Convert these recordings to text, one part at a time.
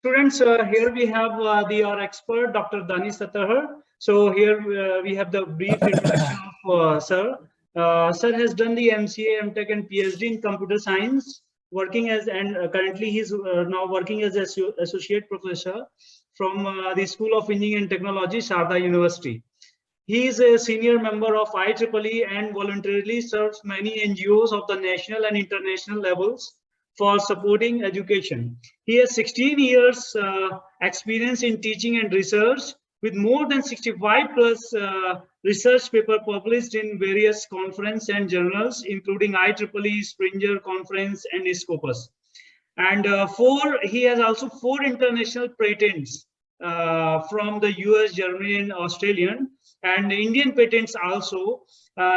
Students, here we have our expert, Dr. Dhani Satya. So here we have the brief introduction of Sir. Sir has done the MCA, MTech, and PhD in computer science, working as and currently he's now working as associate professor from the School of Engineering and Technology, Sharda University. He is a senior member of IEEE and voluntarily serves many NGOs of the national and international levels for supporting education. He has 16 years experience in teaching and research with more than 65 plus research paper published in various conference and journals, including IEEE, Springer Conference, and Scopus. And he has also 4 international patents from the US, Germany, and Australian, and Indian patents also.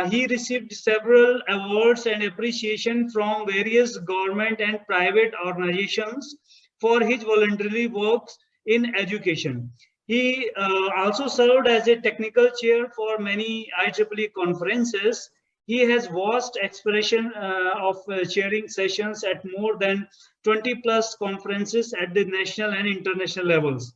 He received several awards and appreciation from various government and private organizations for his voluntary works in education. He also served as a technical chair for many IEEE conferences. He has vast experience of chairing sessions at more than 20 plus conferences at the national and international levels.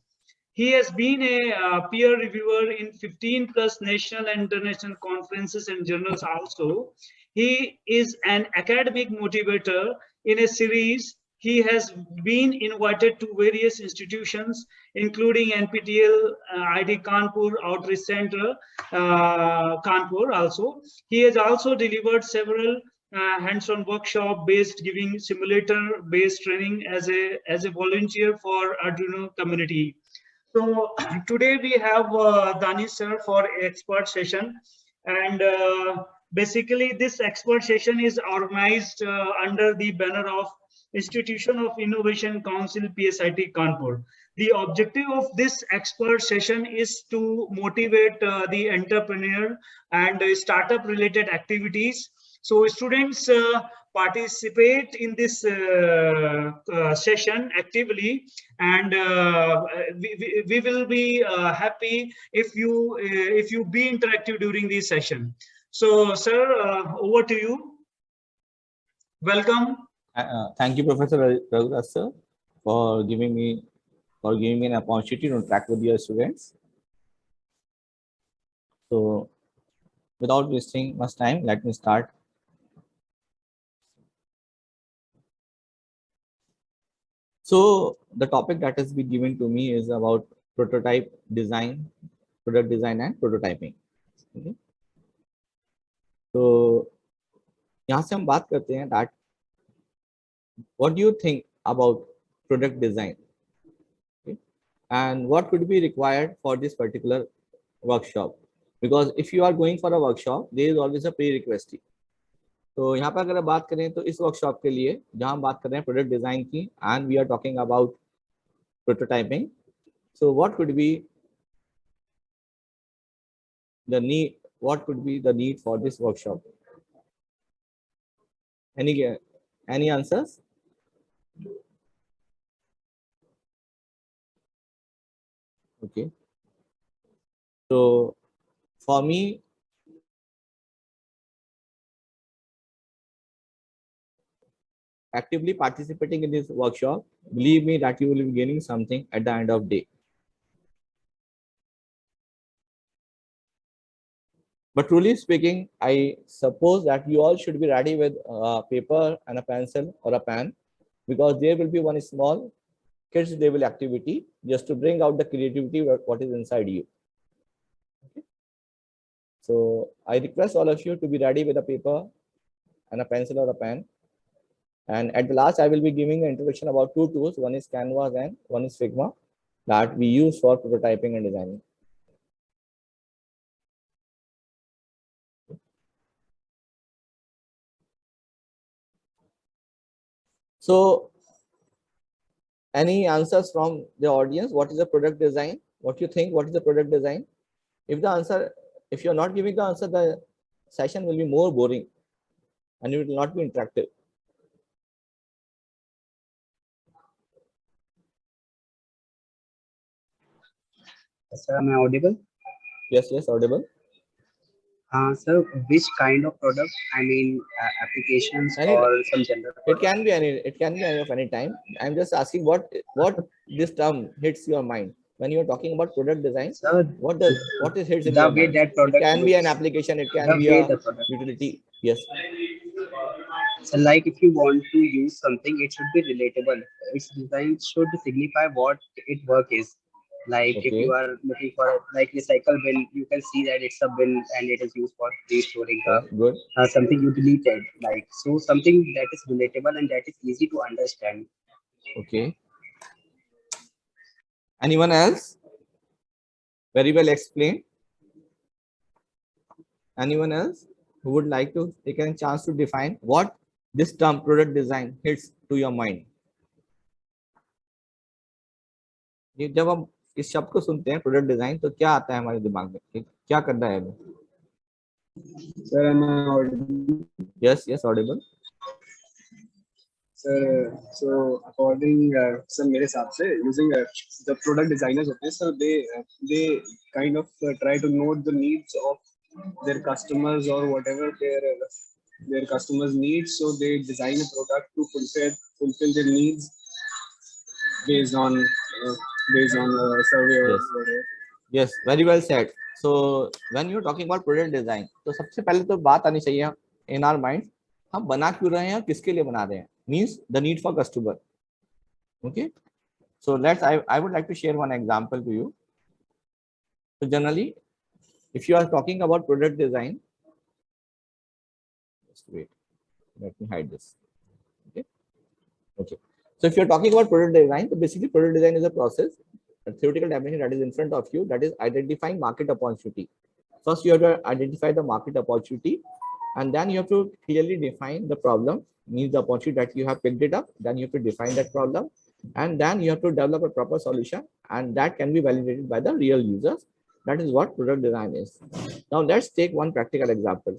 He has been a peer reviewer in 15 plus national and international conferences and journals also. He is an academic motivator in a series. He has been invited to various institutions, including NPTEL, ID Kanpur, Outreach Center, Kanpur also. He has also delivered several hands-on workshop based giving simulator based training as a volunteer for Arduino community. So today we have Dhani sir for expert session, and basically this expert session is organized under the banner of Institution of Innovation Council PSIT Kanpur. The objective of this expert session is to motivate the entrepreneur and startup related activities. So students participate in this session actively, and we will be happy if you be interactive during this session. So sir, over to you. Welcome. Thank you, Professor Raghunath sir, for giving me an opportunity to interact with your students. So without wasting much time, let me start. So the topic that has been given to me is about prototype design, product design and prototyping. Okay. So यहाँ से हम बात करते हैं that what do you think about product design, okay? And what could be required for this particular workshop, because if you are going for a workshop there is always a prerequisite. तो यहाँ पर अगर बात करें तो इस workshop के लिए जहाँ हम बात कर रहे हैं प्रोडक्ट डिजाइन की, and we are talking about prototyping. So what could be the need, what could be the need for this workshop? Any answers? Okay, so for me, actively participating in this workshop, believe me that you will be gaining something at the end of the day. But truly speaking, I suppose that you all should be ready with a paper and a pencil or a pen, because there will be one small kids level activity just to bring out the creativity what is inside you. Okay. So I request all of you to be ready with a paper and a pencil or a pen. And at the last, I will be giving an introduction about 2 tools. One is Canvas and one is Figma that we use for prototyping and designing. So any answers from the audience? What is the product design? What you think? What is the product design? If you're not giving the answer, the session will be more boring and it will not be interactive. Sir, am I audible? Yes, audible. Sir, which kind of product? I mean, applications Any, or some general it product? can be any, it can be any of any time. I'm just asking what this term hits your mind when you're talking about product design. Sir, What is hits in the your way mind? that It product can be an looks, application, it can the be way a the product. utility. Yes. So, like if you want to use something, it should be relatable. Its design should signify what its work is. Like if you Okay. are looking for like recycle bin, you can see that it's a bin and it is used for restoring Yes. Good. something you deleted. Like so, something that is relatable and that is easy to understand. Okay. Anyone else? Very well explained. Anyone else who would like to take a chance to define what this term product design hits to your mind? ये जब हम इस शब्द को सुनते हैं product design तो क्या आता है हमारे दिमाग में कि क्या करना है हमें? Sir, am I audible? Yes, audible. Sir, so according sir मेरे हिसाब से using the product designers होते हैं sir, they kind of try to know the needs of their customers or whatever their customers need, so they design a product to fulfill their needs based on survey or Yes. whatever. Yes, very well said. So when you're talking about product design, तो सबसे पहले तो बात आनी चाहिए in our mind, हम बना क्यों रहे हैं और किसके लिए बना रहे हैं? Means the need for customer. Okay. So I would like to share one example to you. So generally, if you are talking about product design, just wait, let me hide this. Okay. So if you're talking about product design, so basically product design is a process, a theoretical definition that is in front of you, that is identifying market opportunity. First, you have to identify the market opportunity, and then you have to clearly define the problem, means the opportunity that you have picked it up. Then you have to define that problem, and then you have to develop a proper solution, and that can be validated by the real users. That is what product design is. Now let's take one practical example.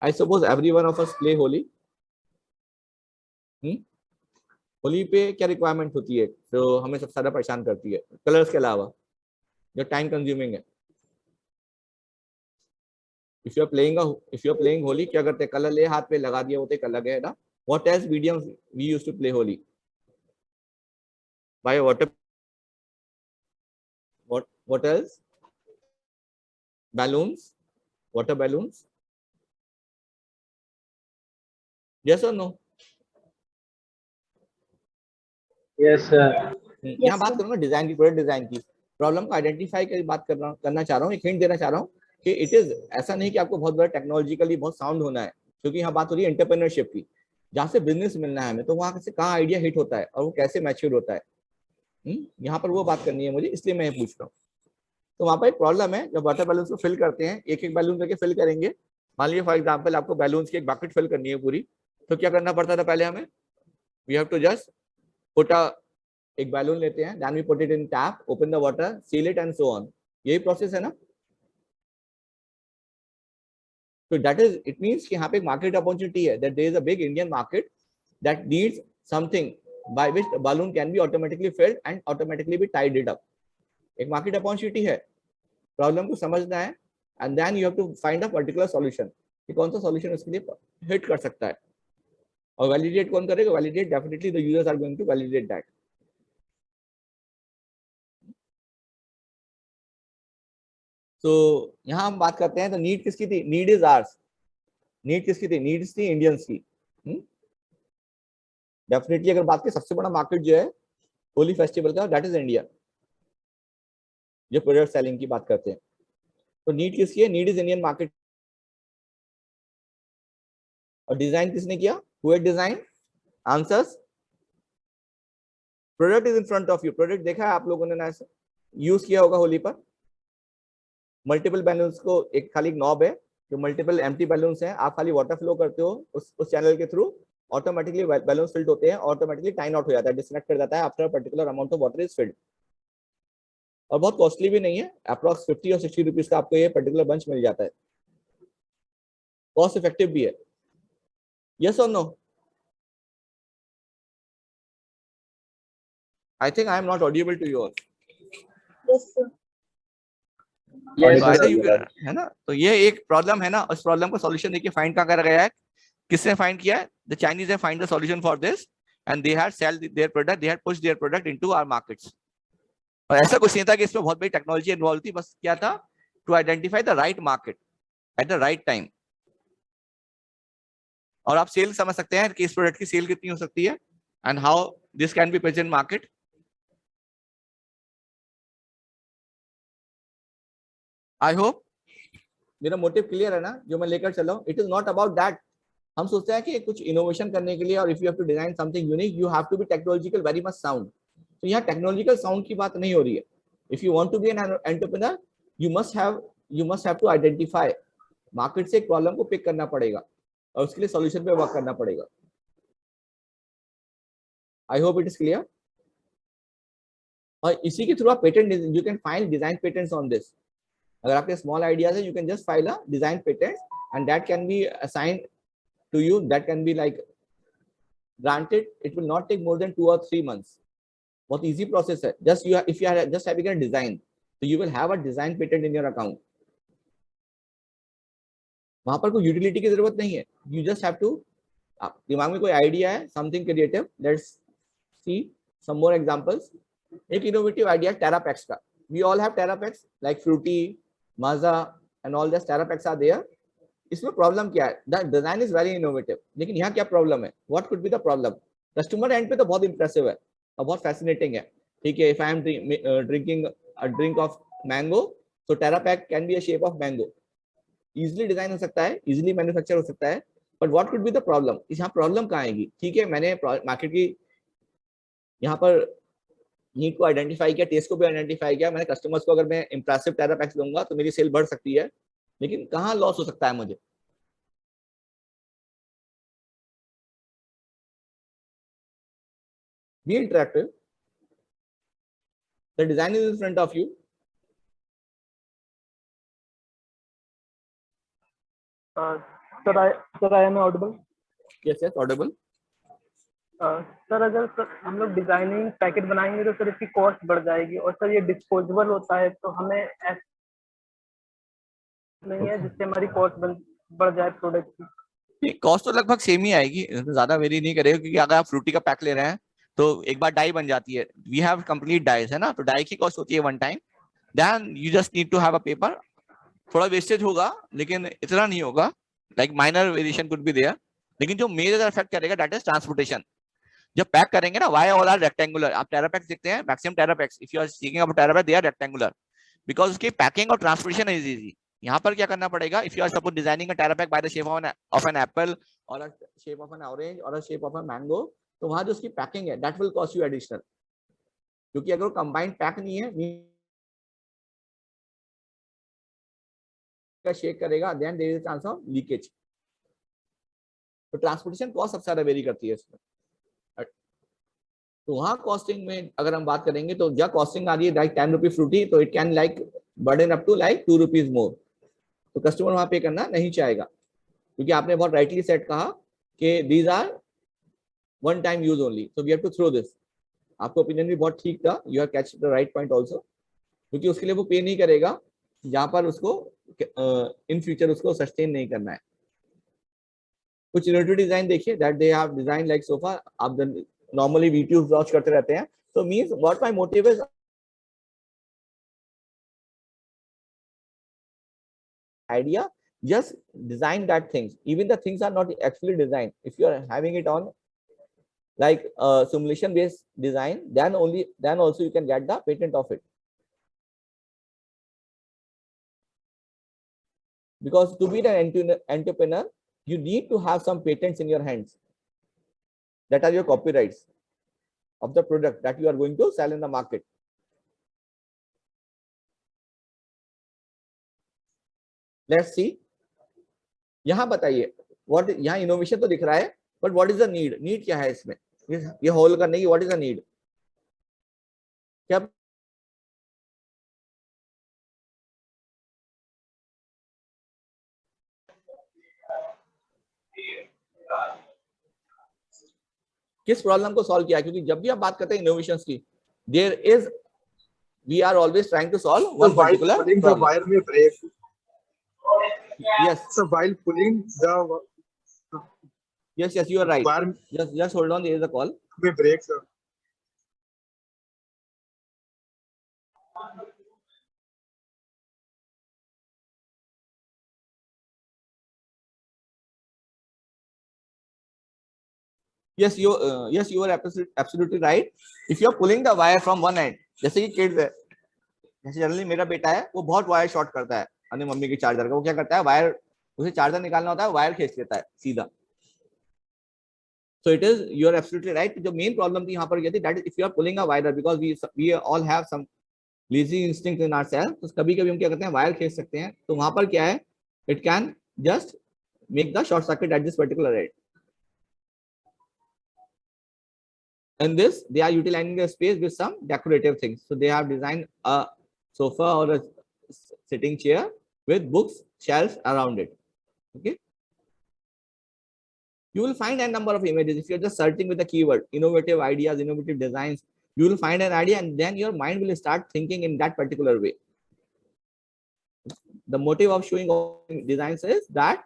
I suppose every one of us play Holi. Holi पे क्या requirement होती है जो हमें सबसे ज्यादा परेशान करती है कलर्स के अलावा जो टाइम कंज्यूमिंग है? If you are playing Holi, क्या करते हैं? कलर ले हाथ पे लगा दिया होते कलर है ना. What else mediums we used to play Holi? By water. what else? Balloons, water balloons. Yes or no? Yes, sir. यहाँ बात करूँ ना डिजाइन की, प्रोडक्ट डिजाइन की. प्रॉब्लम को आइडेंटिफाई कर बात करना चाह रहा हूँ. एक हिंट देना चाह रहा हूँ कि इट इज ऐसा नहीं कि आपको बहुत बड़ा टेक्नोलॉजिकली बहुत साउंड होना है, क्योंकि यहाँ बात हो रही है एंटरप्रेन्योरशिप की, जहाँ से बिजनेस मिलना है हमें, तो वहां से कहाँ आइडिया हिट होता है और वो कैसे मैच्योर होता है. यहाँ पर वो बात करनी है मुझे, इसलिए मैं पूछ रहा हूँ. तो वहां पर एक प्रॉब्लम है, जब वाटर बैलून्स को फिल करते हैं, एक एक बैलून करके फिल करेंगे. मान लीजिए फॉर एग्जाम्पल आपको बैलून्स की एक बकेट फिल करनी है पूरी, तो क्या करना पड़ता था पहले हमें? We have to just put एक बैलून लेते हैं, then we put it in tap, open the water, seal it and so on. यही प्रोसेस है ना. तो दैट इज, इट मींस कि यहाँ पे एक मार्केट अपॉर्चुनिटी है, that there is a big Indian market that needs something by which the balloon can be automatically filled and automatically be tied it up. एक market opportunity है, problem को समझना है, and then you have to find a particular solution कि कौन सा solution उसके लिए हिट कर सकता है. और वैलिडेट कौन करेगा? Validate definitely the users are going to validate that. तो यहाँ हम बात करते हैं, तो नीड किसकी थी? Need is hours. नीड किसकी थी? नीड्स थी इंडियंस की. डेफिनेटली अगर बात करें, सबसे बड़ा मार्केट जो है होली फेस्टिवल का, दैट इज इंडिया, जो प्रोडक्ट सेलिंग की बात करते हैं. तो नीड किसकी है? Need is Indian market. और डिजाइन किसने किया? Who had design? Answers, product is in front of you. Product देखा है आप लोगों ने ना, यूज किया होगा होली पर. मल्टीपल बैलून्स को, एक खाली एक नॉब है जो मल्टीपल एम्प्टी बैलून्स हैं, आप खाली वाटर फ्लो करते हो उस चैनल के थ्रू, ऑटोमेटिकली बैलून्स फिल्ड होते हैं, ऑटोमेटिकली टाइम आउट हो जाता है, डिस्कनेक्ट कर जाता है after particular amount of water is filled. और बहुत कॉस्टली भी नहीं है, अप्रॉक्स 50 और 60 रुपीज का आपको ये पर्टिकुलर बंच मिल जाता है. कॉस्ट इफेक्टिव भी है. यस और no? I think I am not audible to you all. Yes, sir. Yes, तो either yes, you sir. है ना, तो ये एक प्रॉब्लम है ना, उस प्रॉब्लम का सॉल्यूशन देखिए फाइंड कहाँ करा गया है, किसने फाइंड किया है, the Chinese have find the solution for this and they had sell their product, they had push their product into our markets. और ऐसा कुछ नहीं था कि इसमें बहुत बड़ी टेक्नोलॉजी इन्वॉल्व थी, बस क्या था, to identify the right market at the right time. और आप सेल समझ सकते हैं कि इस प्रोडक्ट की सेल कितनी हो सकती है and how this can be present market. I hope मेरा मोटिव क्लियर है ना, जो मैं लेकर चला हूं। It is not about that. हम सोचते हैं कि कुछ इनोवेशन करने के लिए, और if you have to design something unique, you have to be technological very much sound. तो यहाँ टेक्नोलॉजिकल साउंड की बात नहीं हो रही है। If you want to be an entrepreneur, you must have to identify market से एक प्रॉब्लम को पिक करना पड़ेगा और उसके लिए सॉल्यूशन पे वर्क करना पड़ेगा। I hope it is clear. और इसी के थ्रू आप patent, you can file design patents on this. अगर आपके स्मॉल आइडियाज है, you can just file a design patent and that can be assigned to you, that can be like granted. It will not take more than 2 or 3 months. बहुत easy process है। Just if you are just having a design, so you will have a design patent in your account. वहां पर कोई utility की जरूरत नहीं है। You just have to, दिमाग में कोई आइडिया है, something creative. Let's see some more examples. एक इनोवेटिव आइडिया टेरापैक्स का। We all have टेरापैक्स like Fruity, Mazza and all this टेरापैक्स are there. इसमें प्रॉब्लम क्या है? The design is very innovative, लेकिन यहाँ क्या प्रॉब्लम है? What could be the problem? Customer and पे तो बहुत इंप्रेसिव है और बहुत फैसिनेटिंग है, ठीक है। If I am drinking a drink of mango, तो Tetra Pak can be a shape of mango. Easily design हो सकता है, इजिली मैन्युफैक्चर हो सकता है, but what could be the problem? यहाँ प्रॉब्लम कहाँ आएगी? ठीक है, मैंने मार्केट की यहाँ पर नीड को आइडेंटिफाई किया, टेस्ट को भी आइडेंटिफाई किया, मैंने कस्टमर्स को अगर मैं इंप्रेसिव टेरा पैक्स दूंगा तो मेरी सेल बढ़ सकती है, लेकिन कहाँ लॉस हो सकता है मुझे? Be interactive. The design is in front of you. Sir, I am audible. Yes, audible. Sir अगर हम लोग डिजाइनिंग पैकेट बनाएंगे तो सर इसकी कॉस्ट बढ़ जाएगी, और सर ये डिस्पोजेबल होता है, तो हमें ऐसा नहीं है जिससे हमारी कॉस्ट बढ़ जाए प्रोडक्ट की। कॉस्ट तो लगभग सेम ही आएगी, ज्यादा वेरी नहीं करेगा, क्योंकि अगर आप फ्रूटी का पैक ले रहे हैं तो एक बार डाई बन जाती है। वी हैव कंप्लीट डाइज है ना, तो डाई की कॉस्ट होती है one time, then you just need to have a paper. थोड़ा वेस्टेज होगा लेकिन इतना नहीं होगा, like minor variation could be there, लेकिन जो मेजर इफेक्ट करेगा दैट इज ट्रांसपोर्टेशन। जब पैक करेंगे ना, वाई ऑल आर रेक्टेंगुलर, आप टेरापैक्स देखते हैं, maximum Tetra Paks, if you are seeking about Tetra Paks, they are rectangular because उसकी पैकिंग और ट्रांसपोर्टेशन इज इजी। यहाँ पर क्या करना पड़ेगा? If you are suppose designing a Tetra Pak by the shape of an apple or a shape of an orange or a shape of a mango, तो वहां जो उसकी पैकिंग है that will cost you additional, क्योंकि अगर वो combined pack नहीं है, का शेक करेगा, then there is a chance of leakage. तो ट्रांसपोर्टेशन कॉस्ट सबसे ज्यादा वेरी करती है इसमें। तो वहां कॉस्टिंग में अगर हम बात करेंगे, तो जब कॉस्टिंग आ रही है लाइक 10 रुपी फ्रूटी, तो it can like burden up to like 2 rupees more. तो कस्टमर वहां पे करना नहीं चाहेगा, क्योंकि आपने बहुत राइटली सेट कहा कि these are one time use only, so we have to throw this. आपका ओपिनियन भी बहुत ठीक था, you have catch the right point also, क्योंकि उसके लिए वो पे नहीं करेगा जहां पर उसको इन फ्यूचर उसको सस्टेन नहीं करना है। कुछ इनोवेटिव डिजाइन देखिए, that they have design like sofa. आप नॉर्मली वीडियोस वॉच करते रहते हैं, so means what my motive is, idea, just design that things, even the things are not actually designed. If you are having it on like simulation based design, then also you can get the patent of it, because to be the entrepreneur you need to have some patents in your hands that are your copyrights of the product that you are going to sell in the market. Let's see. यहाँ बताइए, what, यहाँ innovation तो दिख रहा है, but what is the need? Need क्या है इसमें? ये होल करने की व्हाट इज द नीड? क्या किस प्रॉब्लम को सॉल्व किया? क्योंकि जब भी आप बात करते हैं इनोवेशन की, there is we are always trying to solve one particular pulling the problem. wire may break. Yes. So while pulling the Yes, you are right. wire Just hold on. There is a call. may break, sir. Yes, you are absolutely right. If you are pulling the wire from one end, जैसे कि kids है, जैसे generally मेरा बेटा है, वो बहुत wire short करता है अपनी मम्मी की चार्जर का. वो क्या करता है, वायर, उसे चार्जर निकालना होता है, वायर खींच लेता है सीधा. So it is, you are absolutely right. जो main problem थी यहाँ पर क्या थी, that is if you are pulling a wire, because we all have some lazy instinct in ourselves, तो कभी कभी हम क्या करते हैं, वायर खींच सकते हैं. तो वहां पर क्या है, it can just make the short circuit at this particular end. In this, they are utilizing the space with some decorative things. So they have designed a sofa or a sitting chair with books, shelves around it. Okay. You will find a number of images. If you're just searching with the keyword, innovative ideas, innovative designs, you will find an idea and then your mind will start thinking in that particular way. The motive of showing all designs is that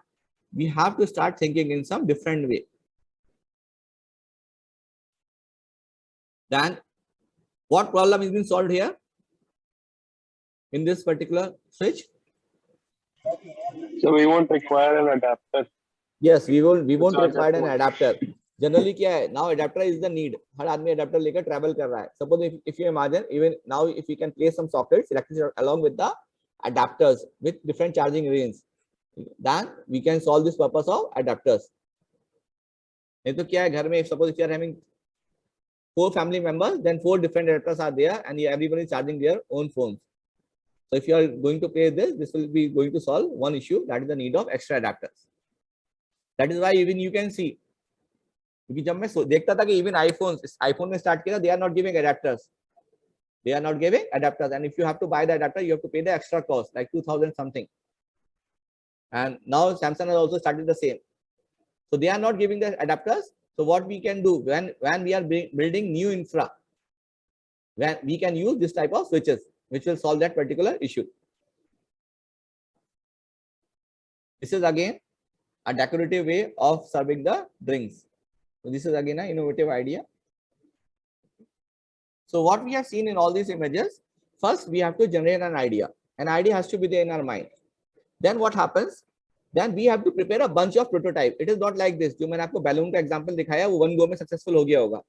we have to start thinking in some different way. Then what problem is being solved here in this particular switch? So we won't require an adapter. Yes, we won't require an adapter. Generally क्या है, now adapter is the need. हर आदमी adapter लेकर travel कर रहा है. Suppose if you imagine, even now if we can place some sockets electricity along with the adapters with different charging range, then we can solve this purpose of adapters. नहीं तो क्या है, घर में suppose if you are having 4 family members, then 4 different adapters are there and everyone is charging their own phones. So if you are going to play this will be going to solve one issue, that is the need of extra adapters. That is why even you can see, क्योंकि जब मैं देखता था कि even iPhone में start किया, they are not giving adapters. They are not giving adapters, and if you have to buy the adapter, you have to pay the extra cost, like 2,000 something. And now Samsung has also started the same. So they are not giving the adapters. So what we can do when we are building new infra, when we can use this type of switches, which will solve that particular issue. This is again a decorative way of serving the drinks. So this is again an innovative idea. So what we have seen in all these images, first we have to generate an idea. An idea has to be there in our mind. Then what happens? Then we have to prepare a bunch of prototype. It is not like this. जो मैंने आपको balloon का example दिखाया, वो one go में successful हो गया होगा.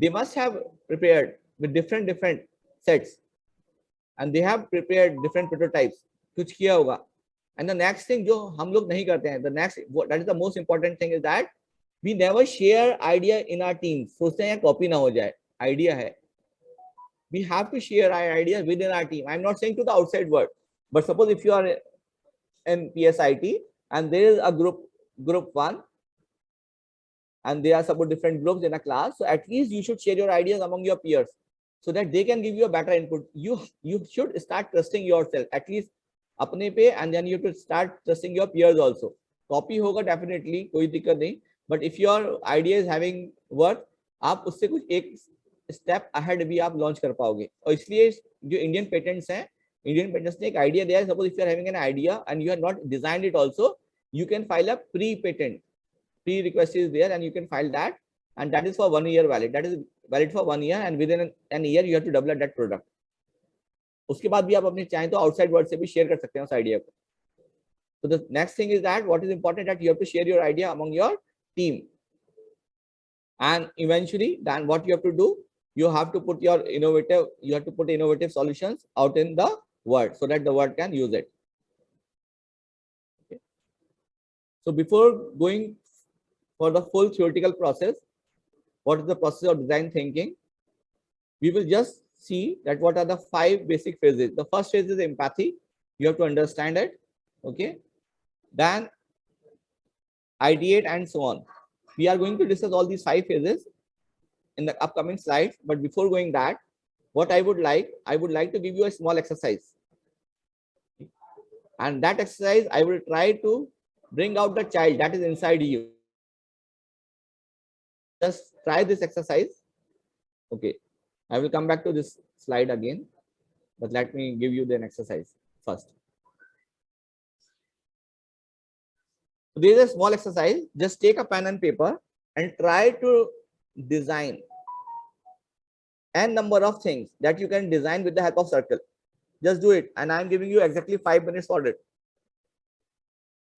They must have prepared with different sets, and they have prepared different prototypes. कुछ किया होगा. And the next thing जो हम लोग नहीं करते हैं, that is the most important thing, is that we never share idea in our team. सोचते हैं copy ना हो जाए. Idea है. We have to share our ideas within our team. I'm not saying to the outside world, but suppose if you are in PSIT and there is a group 1, and there are suppose different groups in a class, so at least you should share your ideas among your peers so that they can give you a better input. You should start trusting yourself, at least अपने पे, and then you have to start trusting your peers also. Copy होगा definitely, कोई दिक्कत नहीं, but if your idea is having worth, आप उससे कुछ एक step ahead भी आप launch कर पाओगे. और इसलिए जो Indian patents हैं, Indian patents ने एक idea दिया है. Suppose if you are having an idea and you have not designed it also, you can file a pre-patent. Pre-request is there and you can file that, and that is for 1 year valid. That is valid for 1 year, and within an year you have to develop that product. उसके बाद भी आप अपने चाहें तो outside world से भी share कर सकते हैं उस idea को. So the next thing is that what is important, that you have to share your idea among your team, and eventually then what you have to do, you have to put innovative solutions out in the world so that the world can use it. Okay. So before going for the full theoretical process, what is the process of design thinking, we will just see that what are the 5 basic phases. The first phase is empathy. You have to understand it. Okay. Then ideate and so on. We are going to discuss all these 5 phases in the upcoming slides, but before going that, what I would like to give you a small exercise, and that exercise I will try to bring out the child that is inside you. Just try this exercise. Okay, I will come back to this slide again. but let me give you an exercise first. So there is a small exercise. Just take a pen and paper and try to design n number of things that you can design with the help of circle. Just do it, and I'm giving you exactly 5 minutes for it.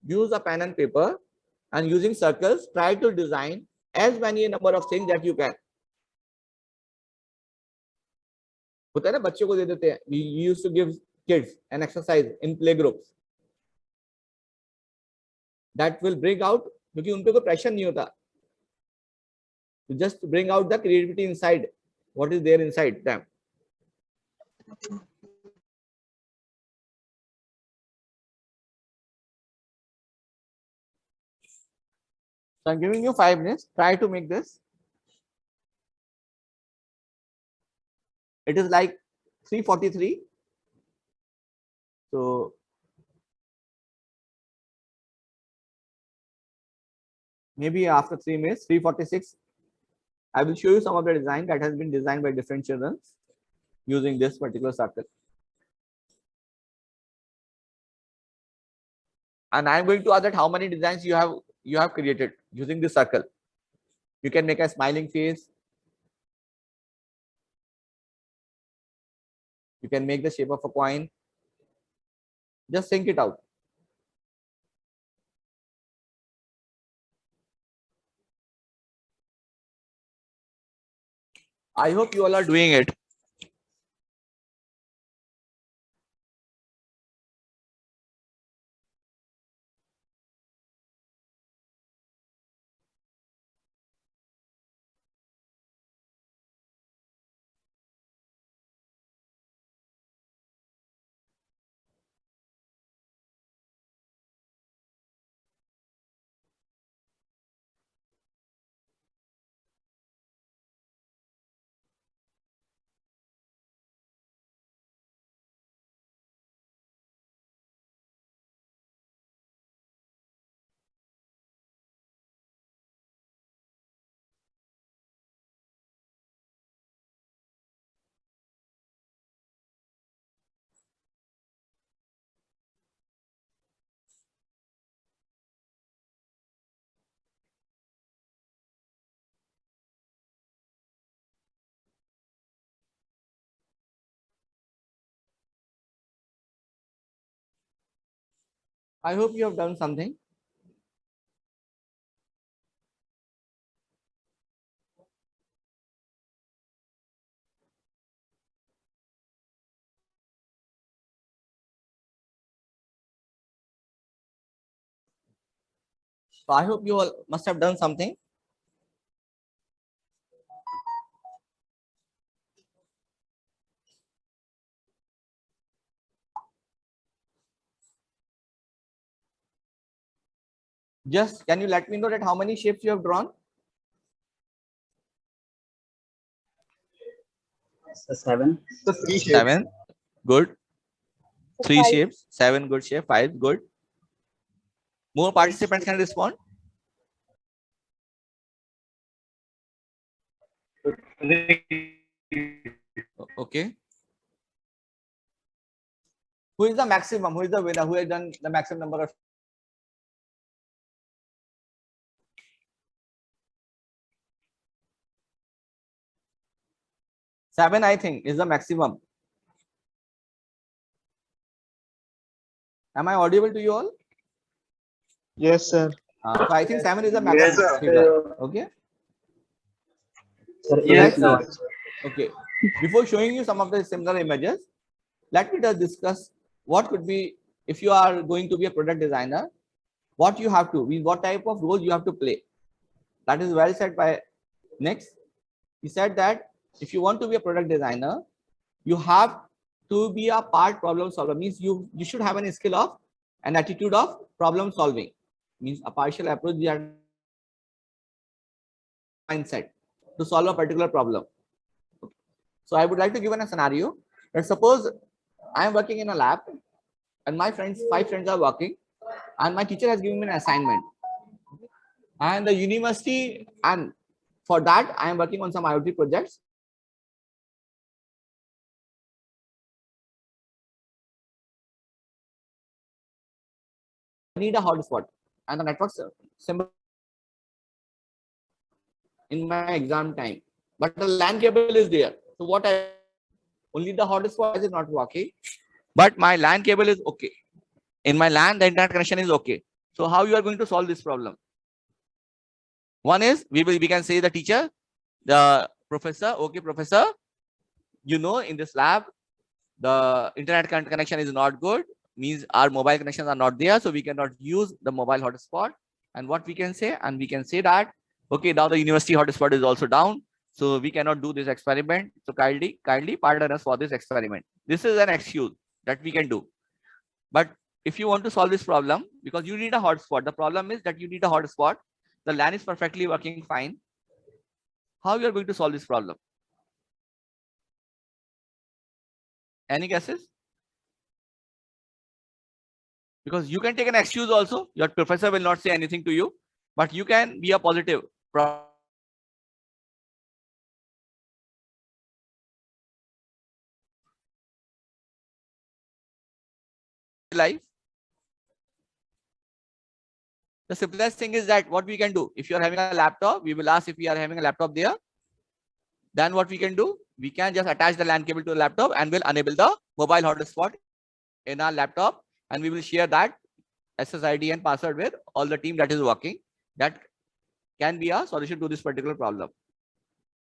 Use a pen and paper, and using circles, try to design as many number of things that you can. होता है ना, बच्चों को दे देते हैं. We used to give kids an exercise in play groups. That will bring out, क्योंकि उन पे कोई pressure नहीं होता. Just bring out the creativity inside. What is there inside them? So I'm giving you 5 minutes. Try to make this. It is like 3:43. So maybe after 3 minutes, 3:46, I will show you some of the design that has been designed by different children using this particular circle. And I'm going to ask that how many designs you have created using this circle. You can make a smiling face. You can make the shape of a coin. Just think it out. I hope you all are doing it. I hope you have done something. So I hope you all must have done something. Just can you let me know that how many shapes you have drawn? So 7. So 3 shapes. 7. Good. 3 shapes. 7 good shape. 5 good. More participants can respond. Okay. Who is the maximum? Who is the winner? Who has done the maximum number of? Seven, I think, is the maximum. Am I audible to you all? Yes, sir. So I think 7 is the maximum. Yes, sir. Figure. Okay. Yes, sir. Okay. Before showing you some of the similar images, let me just discuss what could be, if you are going to be a product designer, what you have to, what type of role you have to play. That is well said by Next. He said that if you want to be a product designer, you have to be a part problem solver. Means you should have an skill of an attitude of problem solving. Means a partial approach, you have mindset to solve a particular problem. So I would like to give a scenario. Let's suppose I am working in a lab and my friends, 5 friends are working, and my teacher has given me an assignment. And the university, and for that I am working on some IoT projects. need a hotspot and the network symbol in my exam time, but the LAN cable is there. So what I only the hotspot is not working, but my LAN cable is okay. In my LAN, the internet connection is okay. So how you are going to solve this problem? One is we can say the teacher, the professor, okay, professor, you know, in this lab, the internet connection is not good, means our mobile connections are not there, so we cannot use the mobile hotspot. And what we can say, and we can say that, okay, now the university hotspot is also down, so we cannot do this experiment. So kindly pardon us for this experiment. This is an excuse that we can do. But if you want to solve this problem, because you need a hotspot, the problem is that you need a hotspot. The LAN is perfectly working fine. How you are going to solve this problem? Any guesses? Because you can take an excuse also. Your professor will not say anything to you, but you can be a positive. Life. The simplest thing is that what we can do, if you are having a laptop, we will ask if we are having a laptop there. Then what we can do, we can just attach the LAN cable to the laptop and we'll enable the mobile hotspot in our laptop, and we will share that SSID and password with all the team that is working. That can be a solution to this particular problem.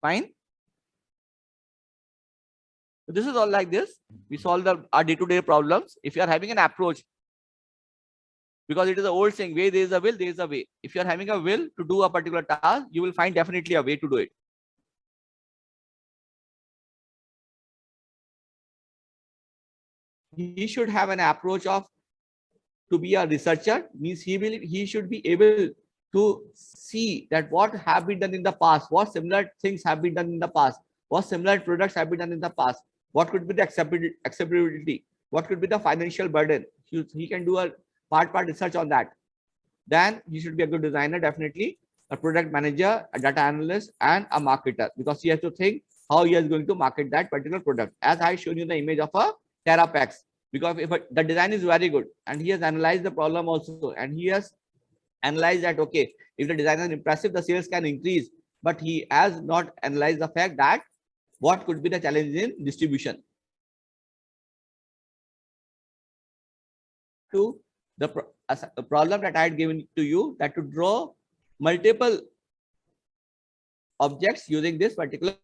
Fine. So this is all like this. We solve our day-to-day problems. If you are having an approach, because it is an old saying, where there is a will, there is a way. If you are having a will to do a particular task, you will find definitely a way to do it. He should have an approach of to be a researcher, means he should be able to see that what have been done in the past, what similar things have been done in the past, what similar products have been done in the past, what could be the acceptability, what could be the financial burden. He can do a part research on that. Then he should be a good designer, definitely, a product manager, a data analyst, and a marketer, because he has to think how he is going to market that particular product. As I showed you the image of a TerraPax, because if the design is very good and he has analyzed the problem also, and he has analyzed that, okay, if the design is impressive, the sales can increase, but he has not analyzed the fact that what could be the challenge in distribution. To the problem that I had given to you, that to draw multiple objects using this particular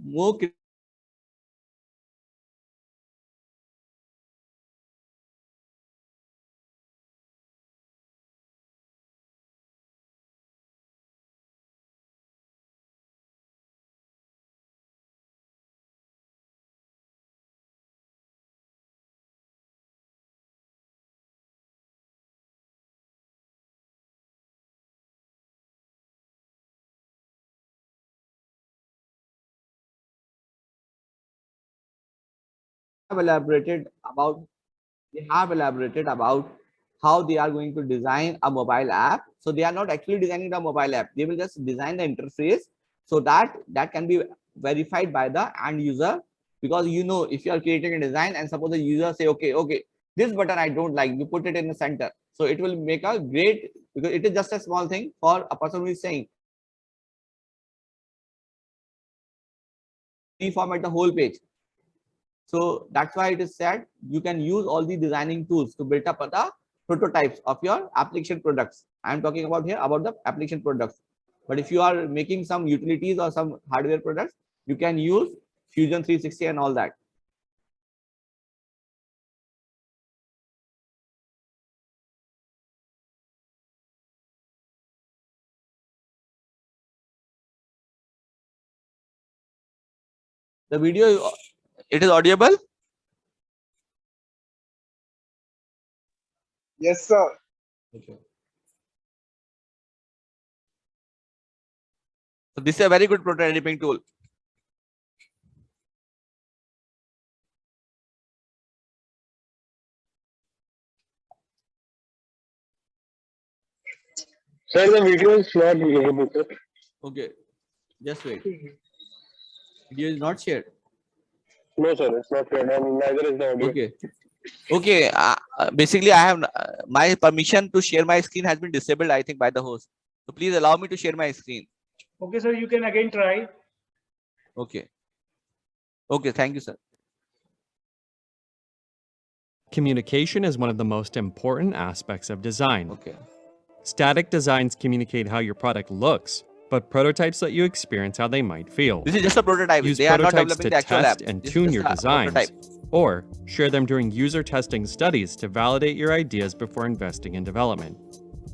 more. Elaborated about how they are going to design a mobile app. So they are not actually designing the mobile app, they will just design the interface so that can be verified by the end user. Because you know, if you are creating a design and suppose the user say, okay, this button I don't like, you put it in the center, so it will make a great, because it is just a small thing for a person who is saying reformat the whole page. So that's why it is said you can use all the designing tools to build up the prototypes of your application products. I'm talking about here about the application products. But if you are making some utilities or some hardware products, you can use Fusion 360 and all that. The video, it is audible? Yes, sir. Okay. So this is a very good prototyping tool. Sir, the video is not available, sir. Okay, just wait. Video is not shared. No, sir, it's not shared, and neither is the audio. Okay. Okay. Basically, I have my permission to share my screen has been disabled, I think, by the host. So please allow me to share my screen. Okay, sir, you can again try. Okay. Okay. Thank you, sir. Communication is one of the most important aspects of design. Okay. Static designs communicate how your product looks, but prototypes let you experience how they might feel. This is just a prototype. Use They are not prototypes developing to the actual app. test and This is tune just your a designs, prototype. or share them during user testing studies to validate your ideas before investing in development.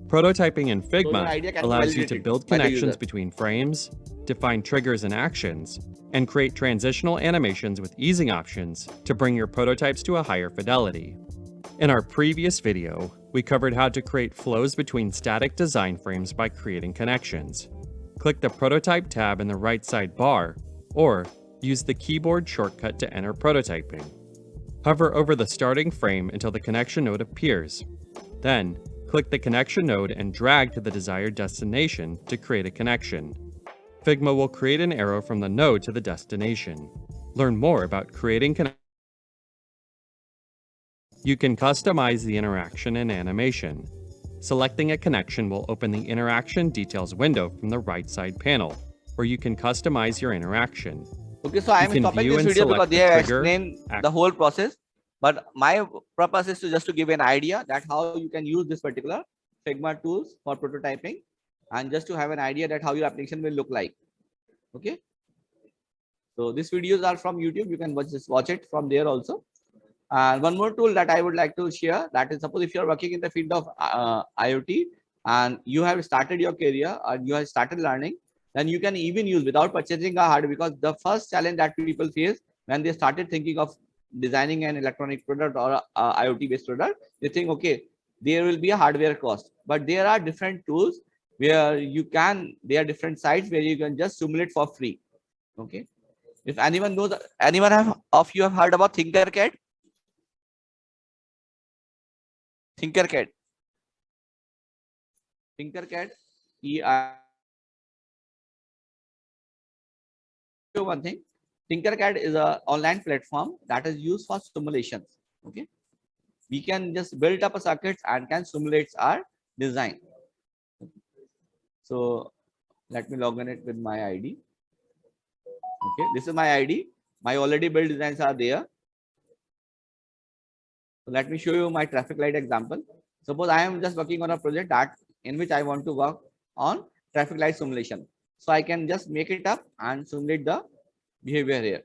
Prototyping in your idea Figma can be allows you to validated build by the connections user. between frames, define triggers and actions, and create transitional animations with easing options to bring your prototypes to a higher fidelity. In our previous video, we covered how to create flows between static design frames by creating connections. Click the Prototype tab in the right side bar, or use the keyboard shortcut to enter prototyping. Hover over the starting frame until the connection node appears. Then, click the connection node and drag to the desired destination to create a connection. Figma will create an arrow from the node to the destination. Learn more about creating connections. You can customize the interaction and animation. Selecting a connection will open the Interaction Details window from the right side panel, where you can customize your interaction. Okay, so I am can stopping view this and video because select they the have trigger, explained act- the whole process. But my purpose is to just to give an idea that how you can use this particular Figma tools for prototyping, and just to have an idea that how your application will look like. Okay. So these videos are from YouTube. You can just watch it from there also. And one more tool that I would like to share, that is, suppose if you are working in the field of IoT and you have started your career and you have started learning, then you can even use without purchasing a hardware, because the first challenge that people face when they started thinking of designing an electronic product or a IoT based product, they think, okay, there will be a hardware cost, but there are different tools where you can, there are different sites where you can just simulate for free. Okay. If anyone knows, anyone of you have heard about Thinkercad? Thinkercad. Thinkercad. One thing. Thinkercad is an online platform that is used for simulations. Okay. We can just build up a circuit and can simulate our design. So let me log in it with my ID. Okay. This is my ID. My already built designs are there. So let me show you my traffic light example. Suppose I am just working on a project that in which I want to work on traffic light simulation. So I can just make it up and simulate the behavior here.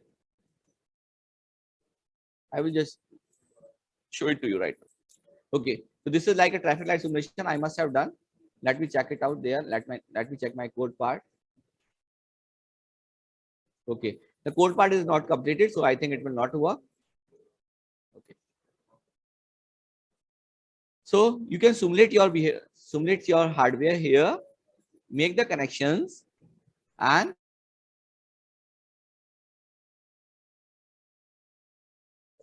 I will just show it to you right now. Okay. So this is like a traffic light simulation I must have done. Let me check it out there. Let me check my code part. Okay. The code part is not completed, so I think it will not work. Okay. So you can simulate your behavior, simulate your hardware here, make the connections, and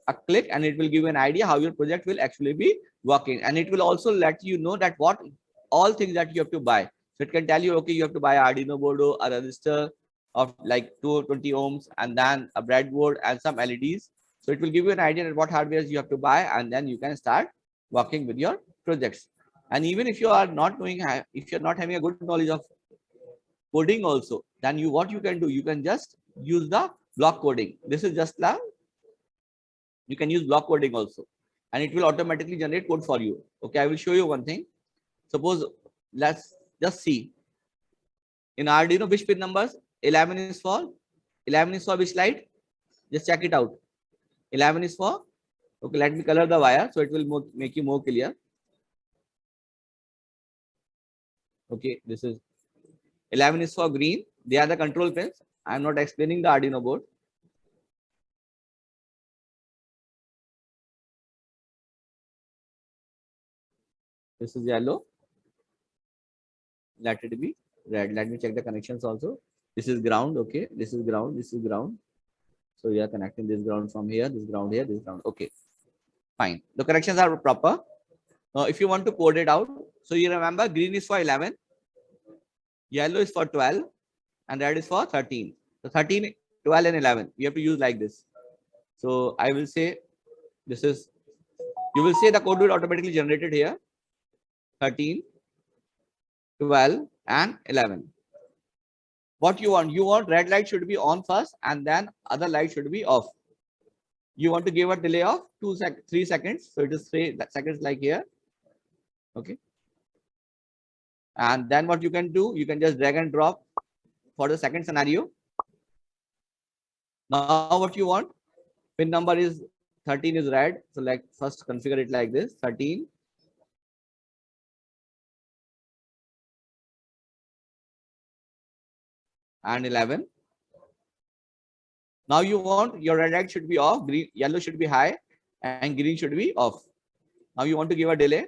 a click, and it will give you an idea how your project will actually be working. And it will also let you know that what all things that you have to buy. So it can tell you, okay, you have to buy an Arduino board, a resistor of like 220 ohms, and then a breadboard and some LEDs. So it will give you an idea of what hardware you have to buy, and then you can start working with your projects. And even if you are not knowing, if you're not having a good knowledge of coding also, then what you can do, you can just use the block coding. This is just the, you can use block coding also, and it will automatically generate code for you. Okay, I will show you one thing. Suppose let's just see in Arduino which pin numbers 11 is for which light. Just check it out. 11 is for, okay, let me color the wire so it will make you more clear. Okay, this is 11 is for green. They are the control pins. I am not explaining the Arduino board. This is yellow. Let it be red. Let me check the connections also. This is ground. Okay, this is ground. This is ground. So we are connecting this ground from here, this ground here, this ground. Okay, fine. The connections are proper. Now, if you want to code it out, so you remember green is for 11, Yellow is for 12 and red is for 13. So 13, 12 and 11. We have to use like this. So I will say this is, you will say the code will automatically generated here. 13, 12 and 11. What you want? You want red light should be on first and then other light should be off. You want to give a delay of 3 seconds. So it is 3 seconds like here. Okay. And then what you can do, you can just drag and drop for the second scenario. Now what you want? Pin number is 13 is red. So like first configure it like this, 13. And 11. Now you want your red light should be off, green, yellow should be high, and green should be off. Now you want to give a delay.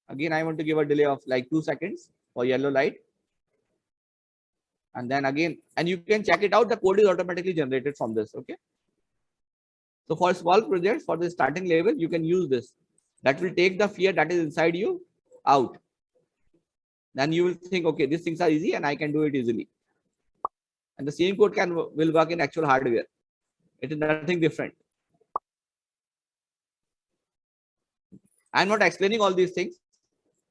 Again, I want to give a delay of like 2 seconds for yellow light. And then again, and you can check it out, the code is automatically generated from this. Okay. So for small projects, for the starting level, you can use this. That will take the fear that is inside you out. Then you will think, okay, these things are easy and I can do it easily. And the same code will work in actual hardware. It is nothing different. I'm not explaining all these things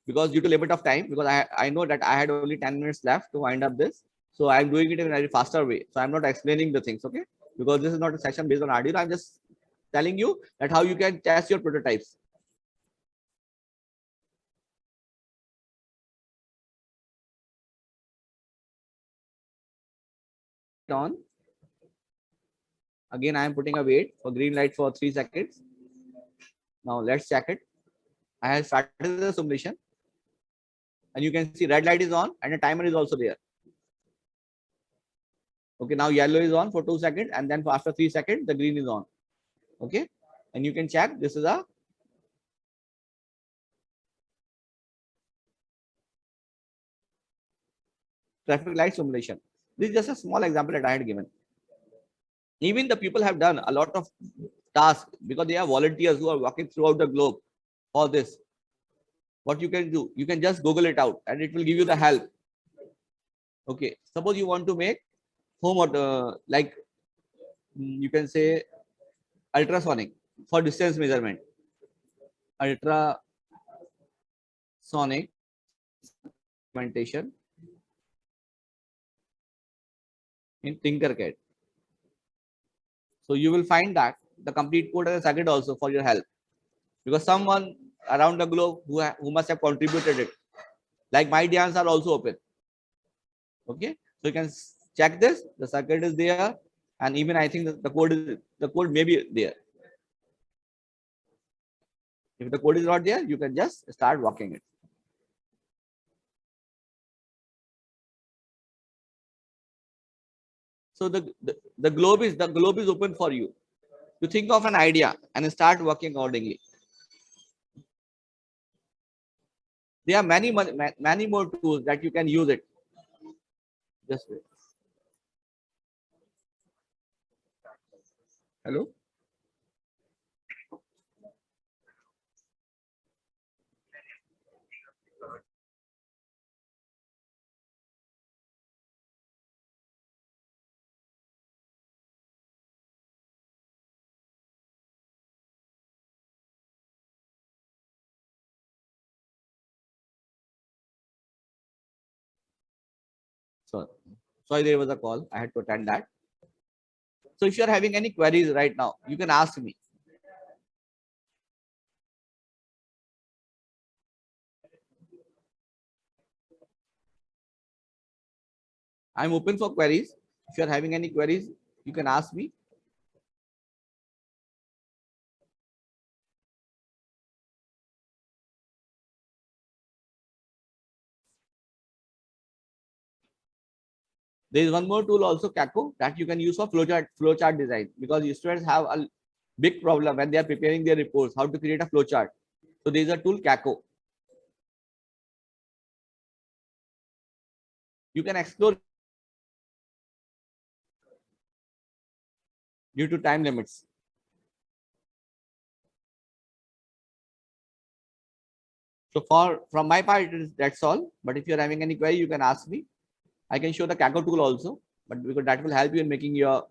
because due to limit of time, because I know that I had only 10 minutes left to wind up this. So I'm doing it in a very faster way. So I'm not explaining the things, okay? Because this is not a session based on Arduino. I'm just telling you that how you can test your prototypes. On. Again, I am putting a wait for green light for 3 seconds. Now let's check it. I have started the simulation. And you can see red light is on and the timer is also there. Okay, now yellow is on for 2 seconds and then for after 3 seconds, the green is on. Okay, and you can check this is a traffic light simulation. This is just a small example that I had given. Even the people have done a lot of tasks because they are volunteers who are working throughout the globe for this. What you can do, you can just Google it out and it will give you the help. Okay, suppose you want to make home or like you can say ultrasonic for distance measurement. Ultrasonic implementation in Tinkercad. So you will find that the complete code and a circuit also for your help, because someone around the globe who must have contributed it. Like my DMs are also open. Okay, so you can check this. The circuit is there, and even I think that the code may be there. If the code is not there, you can just start working it. So the globe is open for you to think of an idea and start working accordingly. There are many more tools that you can use it. Just wait. Hello. So sorry, there was a call. I had to attend that. So if you are having any queries right now, you can ask me. I'm open for queries. If you are having any queries, you can ask me. There is one more tool also, Kako, that you can use for flowchart design, because students have a big problem when they are preparing their reports, how to create a flowchart. So there is a tool, Kako. You can explore due to time limits. So from my part, that's all. But if you're having any query, you can ask me. I can show the Kako tool also, but because that will help you in making your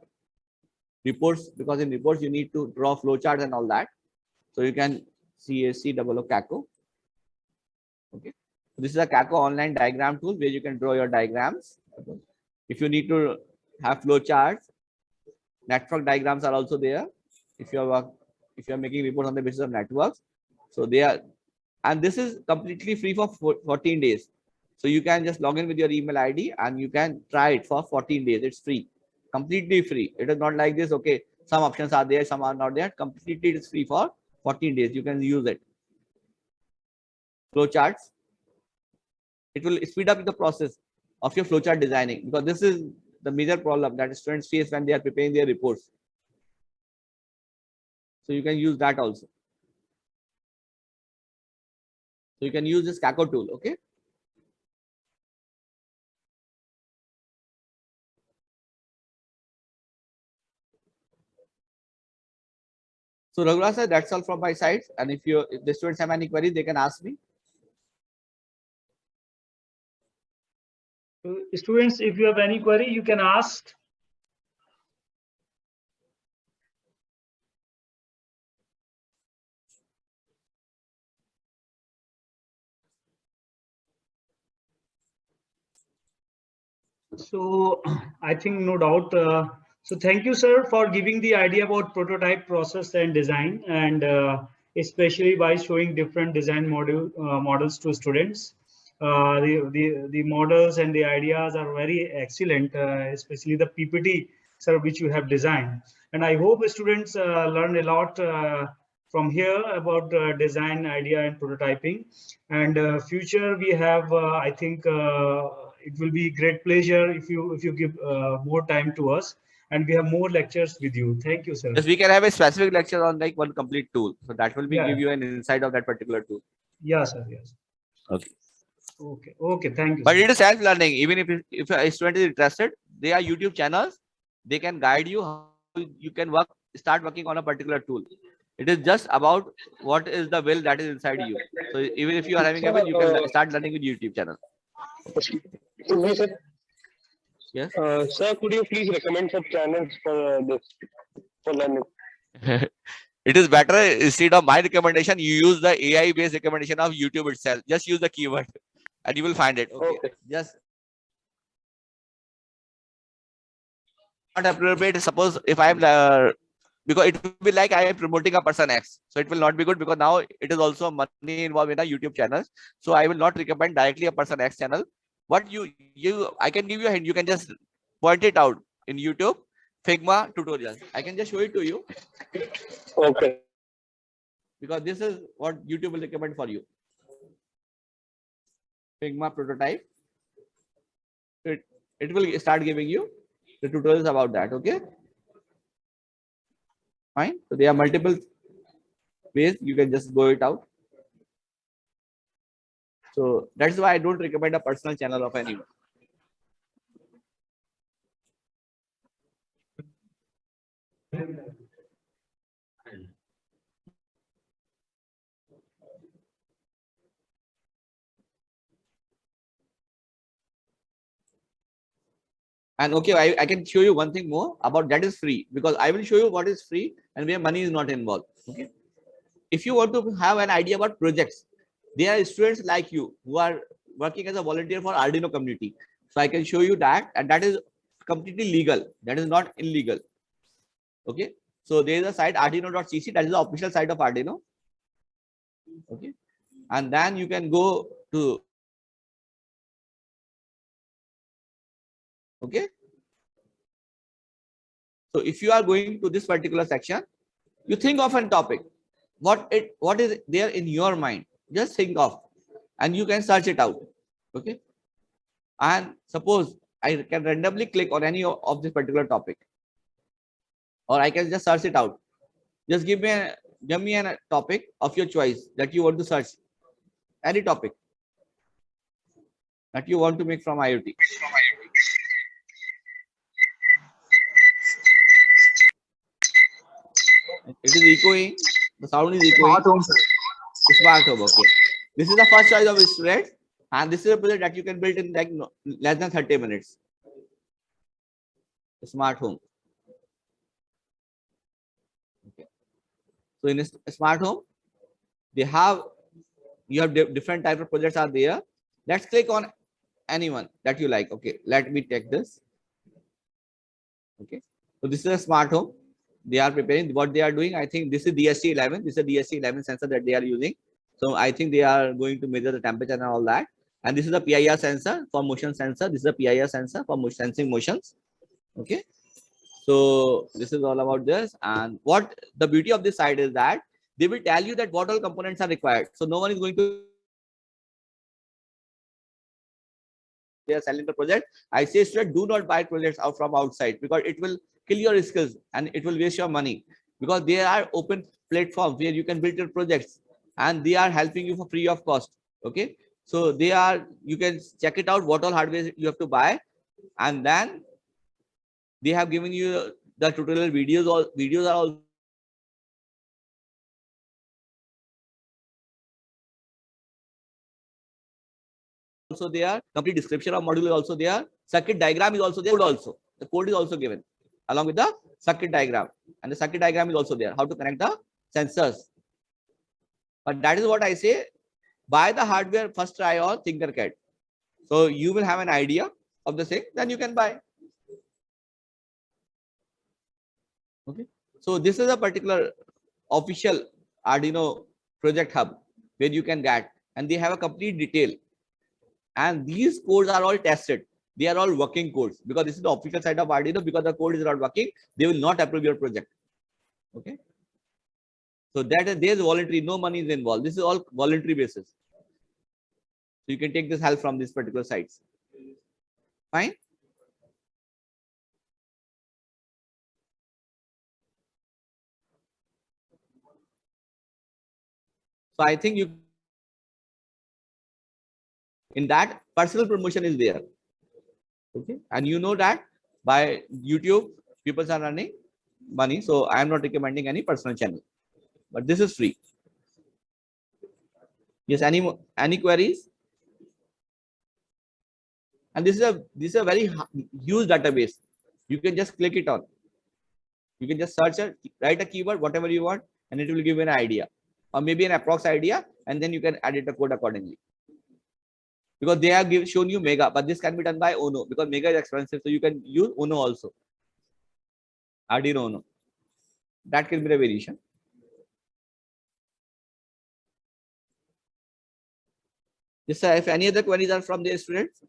reports, because in reports you need to draw flowcharts and all that. So you can see Kako. Okay. So this is a Kako online diagram tool where you can draw your diagrams. If you need to have flowcharts, network diagrams are also there. If you are making reports on the basis of networks, so they are, and this is completely free for 14 days. So you can just log in with your email ID and you can try it for 14 days. It's free, completely free. It is not like this. Okay, some options are there, some are not there. Completely, it's free for 14 days. You can use it. Flowcharts. It will speed up the process of your flowchart designing, because this is the major problem that students face when they are preparing their reports. So you can use that also. So you can use this Kako tool. Okay. So Raghuram sir, that's all from my side. And if the students have any queries, they can ask me. Students, if you have any query, you can ask. So I think no doubt. So thank you, sir, for giving the idea about prototype process and design, and especially by showing different design models to students. The models and the ideas are very excellent, especially the PPT, sir, which you have designed. And I hope students learn a lot from here about design idea and prototyping. And future we have, I think it will be great pleasure if you give more time to us, and we have more lectures with you. Thank you, sir. Yes, we can have a specific lecture on like one complete tool. So that will be Yeah. give you an insight of that particular tool. Yeah, sir. Yes. Okay. Okay. Thank you. But sir. it is self-learning. Even if a student is interested, there are YouTube channels. They can guide you how you can start working on a particular tool. It is just about what is the will that is inside you. So even if you are having a will, you can start learning with YouTube channel. Sir, Yes. Sir, could you please recommend some channels for this, for learning? It is better, instead of my recommendation, you use the AI based recommendation of YouTube itself. Just use the keyword and you will find it. Okay. Just not appropriate. Suppose if I am because it will be like I am promoting a person X, so it will not be good, because now it is also money involved in a YouTube channel. So I will not recommend directly a person X channel. What I can give you a hint. You can just point it out in YouTube. Figma tutorials. I can just show it to you. Okay. Because this is what YouTube will recommend for you. Figma prototype. It will start giving you the tutorials about that. Okay. Fine. So there are multiple ways you can just go it out. So that's why I don't recommend a personal channel of anyone. And okay, I can show you one thing more about that is free, because I will show you what is free and where money is not involved. Okay. If you want to have an idea about projects, there are students like you who are working as a volunteer for Arduino community. So I can show you that, and that is completely legal. That is not illegal. Okay. So there is a site arduino.cc, that is the official site of Arduino. Okay. And then you can go to, okay. So if you are going to this particular section, you think of a topic, what is there in your mind, just think of, and you can search it out. Okay. And suppose I can randomly click on any of this particular topic, or I can just search it out. Just give me a topic of your choice that you want to search, any topic that you want to make from IoT. It is echoing. The sound is echoing. Smart home, sir. Smart home. Okay. This is the first choice of students, and this is a project that you can build in like less than 30 minutes. Smart home. Okay. So in a smart home, you have different type of projects are there. Let's click on anyone that you like. Okay, let me take this. Okay, so this is a smart home. They are preparing what they are doing. I think this is DSC-11. This is a DSC-11 sensor that they are using. So I think they are going to measure the temperature and all that. And this is the PIR sensor for motion sensor. This is a PIR sensor for sensing motions. Okay, so this is all about this. And what the beauty of this site is that they will tell you that what all components are required. So no one is going to. They are selling the project. I say, student, do not buy projects out from outside because it will kill your skills and it will waste your money, because there are open platforms where you can build your projects and they are helping you for free of cost. Okay, so they are, you can check it out what all hardware you have to buy, and then they have given you the tutorial videos. All videos are also there. Complete description of module is also there. Circuit diagram is also there. Also, the code is also given along with the circuit diagram, and the circuit diagram is also there. How to connect the sensors. But that is what I say. Buy the hardware first, try on Tinkercad. So you will have an idea of the thing, then you can buy. Okay. So this is a particular official Arduino project hub where you can get, and they have a complete detail. And these codes are all tested. They are all working codes, because this is the official side of Arduino. Because the code is not working, they will not approve your project. Okay. So that is, there is voluntary, no money is involved. This is all voluntary basis. So you can take this help from these particular sites. Fine. So I think you, in that, personal promotion is there. Okay, and you know that by YouTube people are earning money, so I am not recommending any personal channel, but this is free. Yes, any queries? And this is a very huge database. You can just click it on. You can just search it, write a keyword, whatever you want, and it will give you an idea, or maybe an approx idea, and then you can edit the code accordingly. Because they have shown you Mega, but this can be done by Ono, because Mega is expensive, so you can use Ono also. Arduino Ono. That can be the variation. Yes, sir. If any other queries are from the students.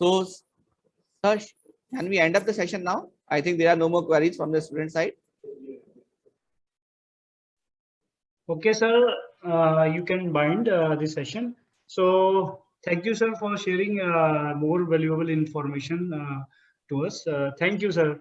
So, sir, can we end up the session now? I think there are no more queries from the student side. Okay, sir, you can bind this session. So thank you, sir, for sharing more valuable information to us. Thank you, sir.